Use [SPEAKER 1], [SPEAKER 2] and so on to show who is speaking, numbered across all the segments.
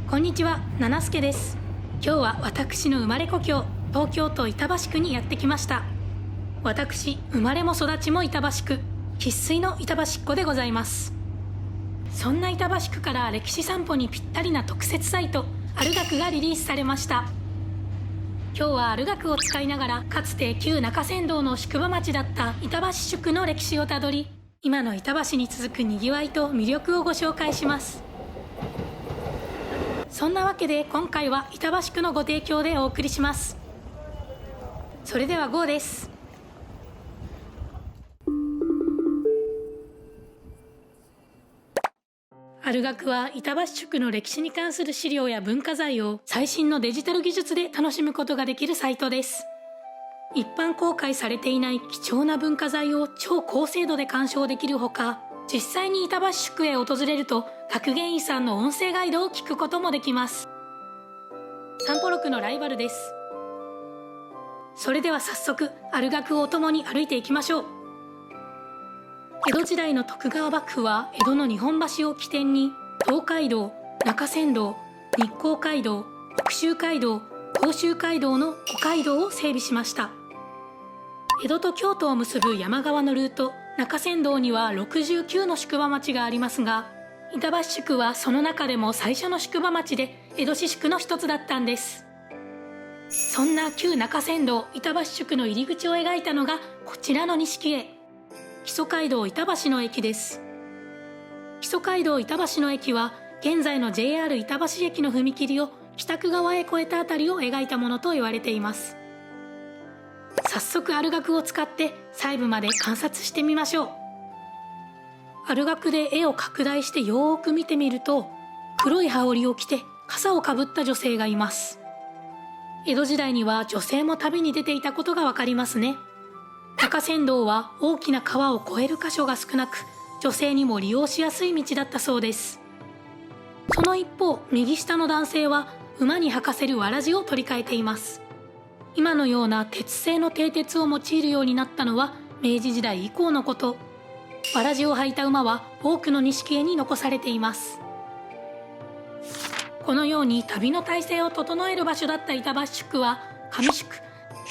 [SPEAKER 1] こんにちは、七助です。今日は私の生まれ故郷、東京都板橋区にやってきました。私、生まれも育ちも板橋区、生粋の板橋っ子でございます。そんな板橋区から歴史散歩にぴったりな特設サイト、ある学がリリースされました。今日はある学を使いながら、かつて旧中山道の宿場町だった板橋宿の歴史をたどり、今の板橋に続くにぎわいと魅力をご紹介します。そんなわけで今回は板橋区のご提供でお送りします。それでは GO です。ある学は板橋宿の歴史に関する資料や文化財を最新のデジタル技術で楽しむことができるサイトです。一般公開されていない貴重な文化財を超高精度で鑑賞できるほか、実際に板橋宿へ訪れると学芸員さんの音声ガイドを聞くこともできます。散歩録のライバルです。それでは早速ある学をともに歩いていきましょう。江戸時代の徳川幕府は江戸の日本橋を起点に東海道、中山道、日光街道、奥州街道、甲州街道の5街道を整備しました。江戸と京都を結ぶ山側のルート中山道には69の宿場町がありますが、板橋宿はその中でも最初の宿場町で江戸市宿の一つだったんです。そんな旧中山道板橋宿の入り口を描いたのがこちらの錦絵、木曽街道板橋の駅です。木曽街道板橋の駅は現在の JR 板橋駅の踏切を北区側へ越えたあたりを描いたものと言われています。早速ある学を使って細部まで観察してみましょう。ある学で絵を拡大してよーく見てみると、黒い羽織を着て傘をかぶった女性がいます。江戸時代には女性も旅に出ていたことがわかりますね。中山道は大きな川を越える箇所が少なく、女性にも利用しやすい道だったそうです。その一方、右下の男性は馬に履かせるわらじを取り替えています。今のような鉄製の蹄鉄を用いるようになったのは明治時代以降のこと。わらじを履いた馬は多くの錦絵に残されています。このように旅の体制を整える場所だった板橋宿は上宿、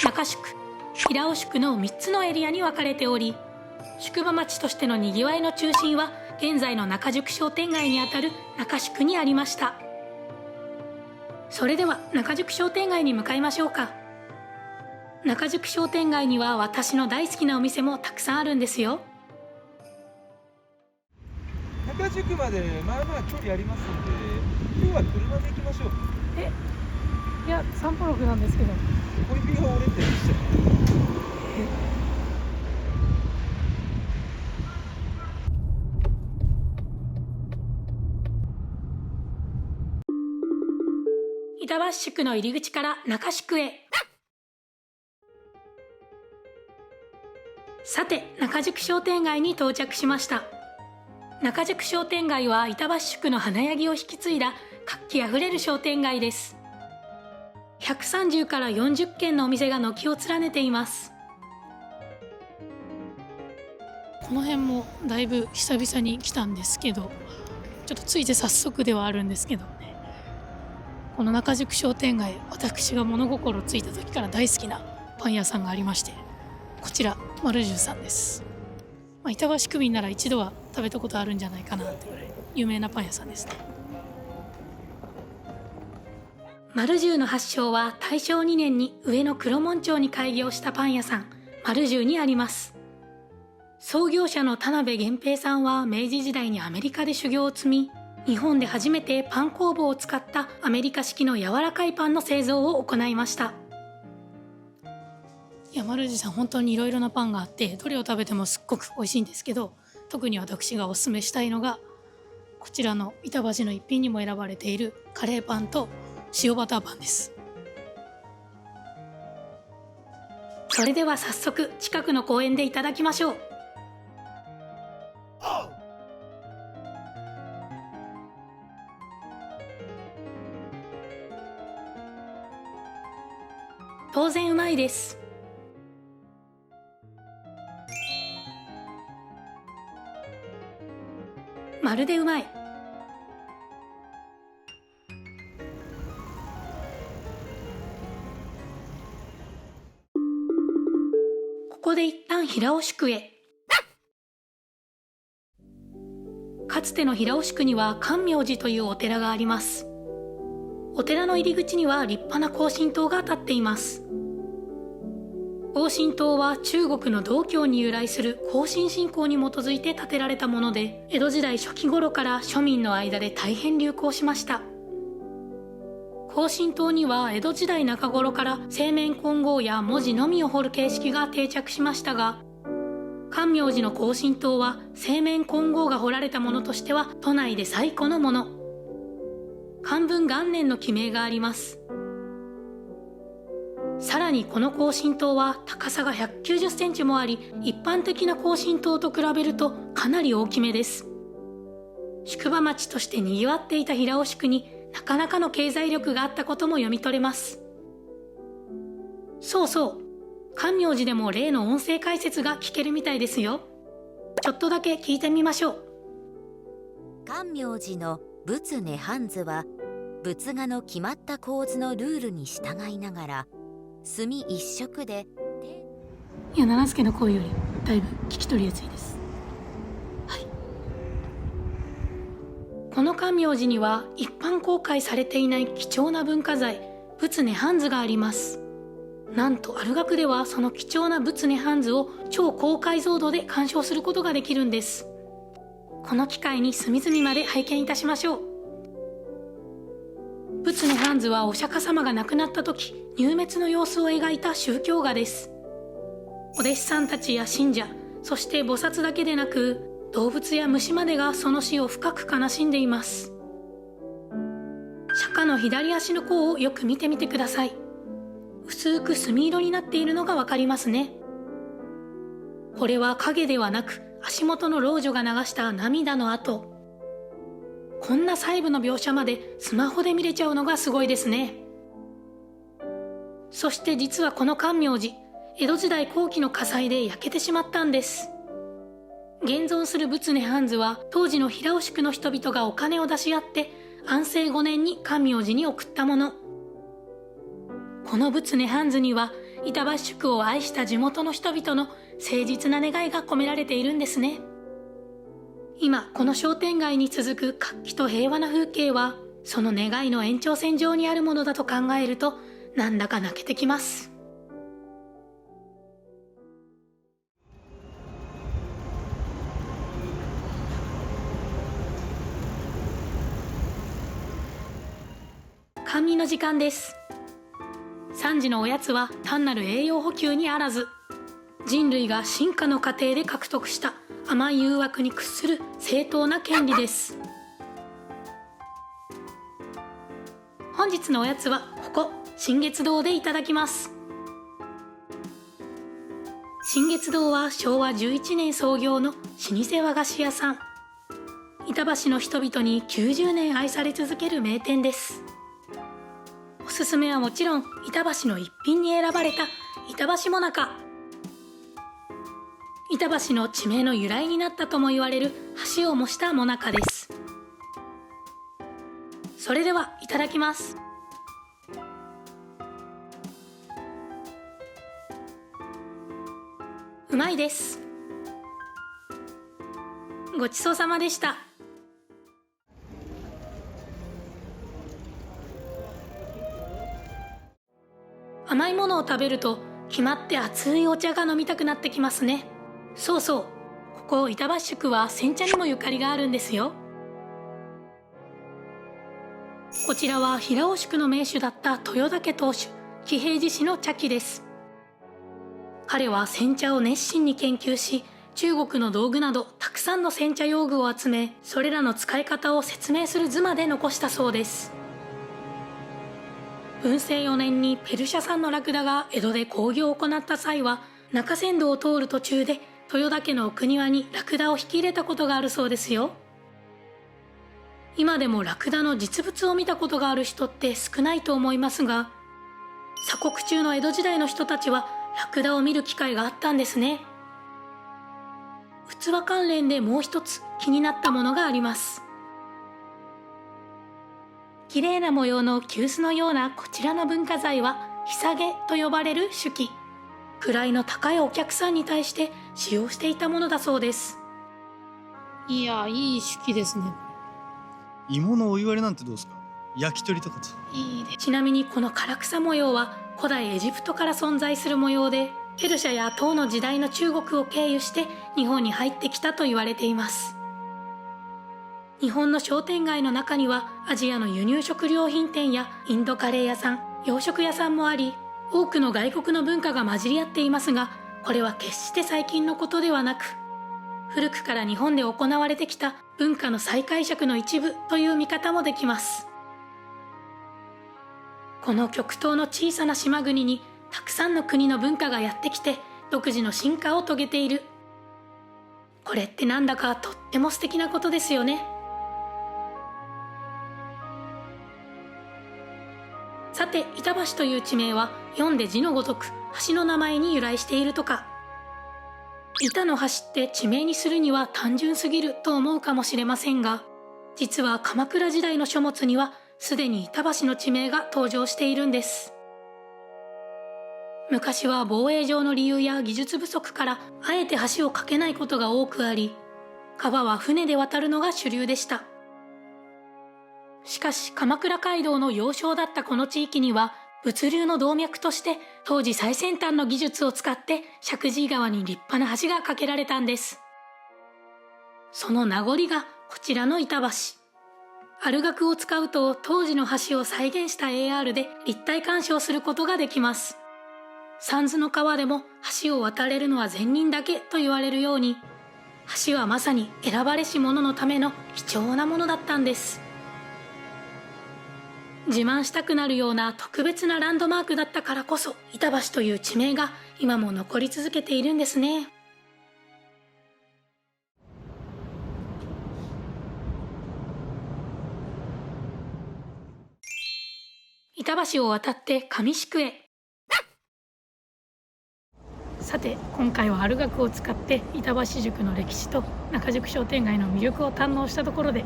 [SPEAKER 1] 中宿、平尾宿の3つのエリアに分かれており、宿場町としてのにぎわいの中心は現在の中宿商店街にあたる中宿にありました。それでは中宿商店街に向かいましょうか。中宿商店街には私の大好きなお店もたくさんあるんですよ。
[SPEAKER 2] 中宿までまあまあ距離ありますんで、今日は車で行きましょう。
[SPEAKER 1] いや、散歩録なんですけど。
[SPEAKER 2] 小指が折れてるんですよ。
[SPEAKER 1] 板橋宿の入り口から中宿へ。さて、中宿商店街に到着しました。中宿商店街は板橋宿の華やぎを引き継いだ活気あふれる商店街です。130から40軒のお店が軒を連ねています。この辺もだいぶ久々に来たんですけど、ちょっとついて早速ではあるんですけどね、この中宿商店街、私が物心ついた時から大好きなパン屋さんがありまして、こちらマルジュさんです。板橋区民なら一度は食べたことあるんじゃないかなってぐらい有名なパン屋さんですね。マルジュの発祥は大正2年に上野黒門町に開業したパン屋さんマルジュにあります。創業者の田辺源平さんは明治時代にアメリカで修行を積み、日本で初めてパン工房を使ったアメリカ式の柔らかいパンの製造を行いました。マルジュさん本当にいろいろなパンがあって、どれを食べてもすっごく美味しいんですけど、特に私がおすすめしたいのがこちらの板橋の一品にも選ばれているカレーパンと塩バターパンです。それでは早速近くの公園でいただきましょう。当然うまいです。まるでうまい。平尾宿へ。かつての平尾宿には光明寺というお寺があります。お寺の入り口には立派な庚申塔が立っています。庚申塔は中国の道教に由来する庚申信仰に基づいて建てられたもので、江戸時代初期頃から庶民の間で大変流行しました。庚申塔には江戸時代中頃から正面金剛や文字のみを彫る形式が定着しましたが、光明寺の庚申塔は正面金剛が彫られたものとしては都内で最古のもの。寛文元年の記名があります。さらにこの庚申塔は高さが190センチもあり、一般的な庚申塔と比べるとかなり大きめです。宿場町として賑わっていた平尾宿になかなかの経済力があったことも読み取れます。そうそう、光明寺でも例の音声解説が聞けるみたいですよ。ちょっとだけ聞いてみましょう。
[SPEAKER 3] 光明寺の仏涅槃図は仏画の決まった構図のルールに従いながら墨一色で、
[SPEAKER 1] いや、七助の声よりだいぶ聞き取りやすいです。はい。この光明寺には一般公開されていない貴重な文化財、仏涅槃図があります。なんとある学ではその貴重な仏涅槃図を超高解像度で鑑賞することができるんです。この機会に隅々まで拝見いたしましょう。仏涅槃図はお釈迦様が亡くなった時、入滅の様子を描いた宗教画です。お弟子さんたちや信者、そして菩薩だけでなく動物や虫までがその死を深く悲しんでいます。釈迦の左足の甲をよく見てみてください。薄く墨色になっているのがわかりますね。これは影ではなく足元の老女が流した涙の跡。こんな細部の描写までスマホで見れちゃうのがすごいですね。そして実はこの光明寺、江戸時代後期の火災で焼けてしまったんです。現存する仏涅槃図は当時の平尾宿の人々がお金を出し合って安政5年に光明寺に送ったもの。この仏涅槃図には板橋宿を愛した地元の人々の誠実な願いが込められているんですね。今この商店街に続く活気と平和な風景はその願いの延長線上にあるものだと考えるとなんだか泣けてきます。甘味の時間です。3時のおやつは単なる栄養補給にあらず、人類が進化の過程で獲得した甘い誘惑に屈する正当な権利です。本日のおやつはここ新月堂でいただきます。新月堂は昭和11年創業の老舗和菓子屋さん。板橋の人々に90年愛され続ける名店です。おすすめはもちろん板橋の一品に選ばれた板橋もなか。板橋の地名の由来になったとも言われる橋を模したもなかです。それではいただきます。うまいです。ごちそうさまでした。甘いものを食べると決まって熱いお茶が飲みたくなってきますね。そうそう、ここ板橋宿は煎茶にもゆかりがあるんですよ。こちらは平尾宿の名手だった豊田家当主喜平寺氏の茶器です。彼は煎茶を熱心に研究し、中国の道具などたくさんの煎茶用具を集め、それらの使い方を説明する図まで残したそうです。文政4年にペルシャ産のラクダが江戸で興行を行った際は、中山道を通る途中で豊田家の奥庭にラクダを引き入れたことがあるそうですよ。今でもラクダの実物を見たことがある人って少ないと思いますが、鎖国中の江戸時代の人たちはラクダを見る機会があったんですね。器関連でもう一つ気になったものがあります。綺麗な模様の急須のようなこちらの文化財はひさげと呼ばれる手記。位の高いお客さんに対して使用していたものだそうです。いや、いい式ですね。
[SPEAKER 4] 芋のお湯割りなんてどうですか？焼き鳥とかと。
[SPEAKER 1] いいね。ちなみにこの唐草模様は古代エジプトから存在する模様で、ペルシャや唐の時代の中国を経由して日本に入ってきたと言われています。日本の商店街の中にはアジアの輸入食料品店やインドカレー屋さん、洋食屋さんもあり、多くの外国の文化が混じり合っていますが、これは決して最近のことではなく、古くから日本で行われてきた文化の再解釈の一部という見方もできます。この極東の小さな島国にたくさんの国の文化がやってきて独自の進化を遂げている。これってなんだかとっても素敵なことですよね。さて、板橋という地名は読んで字のごとく橋の名前に由来しているとか。板の橋って地名にするには単純すぎると思うかもしれませんが、実は鎌倉時代の書物にはすでに板橋の地名が登場しているんです。昔は防衛上の理由や技術不足からあえて橋を架けないことが多くあり、川は船で渡るのが主流でした。しかし鎌倉街道の要衝だったこの地域には物流の動脈として当時最先端の技術を使って石神井川に立派な橋が架けられたんです。その名残がこちらの板橋。アルガクを使うと当時の橋を再現した AR で立体鑑賞することができます。三途の川でも橋を渡れるのは善人だけと言われるように、橋はまさに選ばれし者のための貴重なものだったんです。自慢したくなるような特別なランドマークだったからこそ、板橋という地名が今も残り続けているんですね。板橋を渡って上宿へ。さて、今回はアルガクを使って板橋宿の歴史と中宿商店街の魅力を堪能したところで、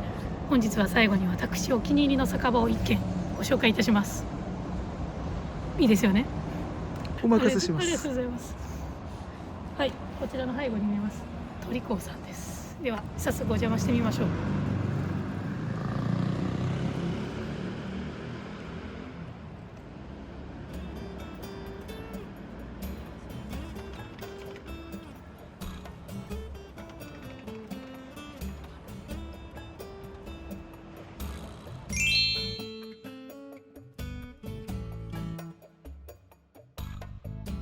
[SPEAKER 1] 本日は最後に私お気に入りの酒場を一軒ご紹介いたします。いいですよね。
[SPEAKER 2] お任せします。
[SPEAKER 1] ありがとうございます。はい、こちらの背後に見えます鳥香さんです。では早速お邪魔してみましょう。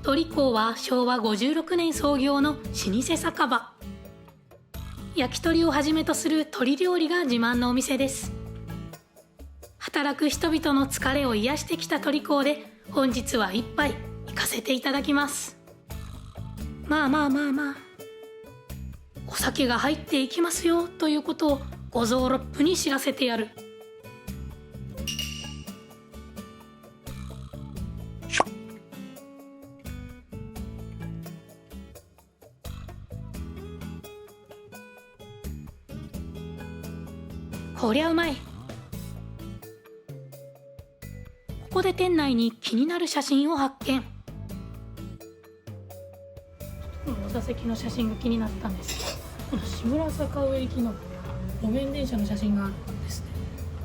[SPEAKER 1] 鳥香は昭和56年創業の老舗酒場。焼き鳥をはじめとする鶏料理が自慢のお店です。働く人々の疲れを癒してきた鳥香で本日は一杯行かせていただきます。まあ、お酒が入っていきますよということを五臓六腑に知らせてやる。こりゃうまい。ここで店内に気になる写真を発見。お座席の写真が気になったんですが、この志村坂上行きの路面電車の写真があるんですね。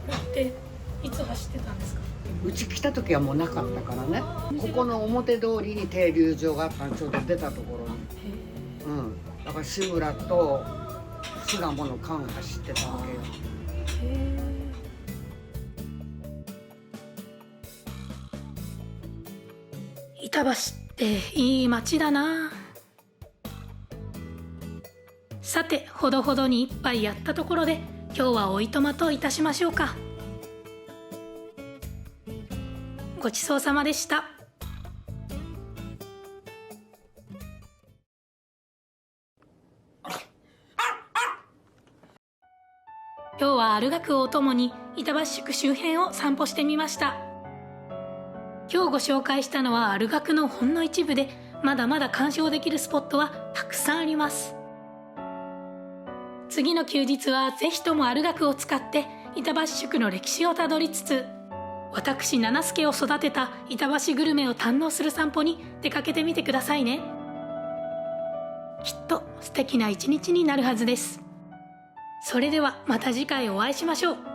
[SPEAKER 1] これっていつ走ってたんですか？
[SPEAKER 5] うち来た時はもうなかったからね。ここの表通りに停留所があったの、ちょうど出たところに。だから志村と巣鴨の間走ってたわけよ。
[SPEAKER 1] 板橋っていい街だな。さて、ほどほどに一杯やったところで今日はおいとまといたしましょうか。ごちそうさまでした。今日はアルガクをお供に板橋宿周辺を散歩してみました。今日ご紹介したのはアルガクのほんの一部で、まだまだ鑑賞できるスポットはたくさんあります。次の休日はぜひともアルガクを使って板橋宿の歴史をたどりつつ、私七助を育てた板橋グルメを堪能する散歩に出かけてみてくださいね。きっと素敵な一日になるはずです。それではまた次回お会いしましょう。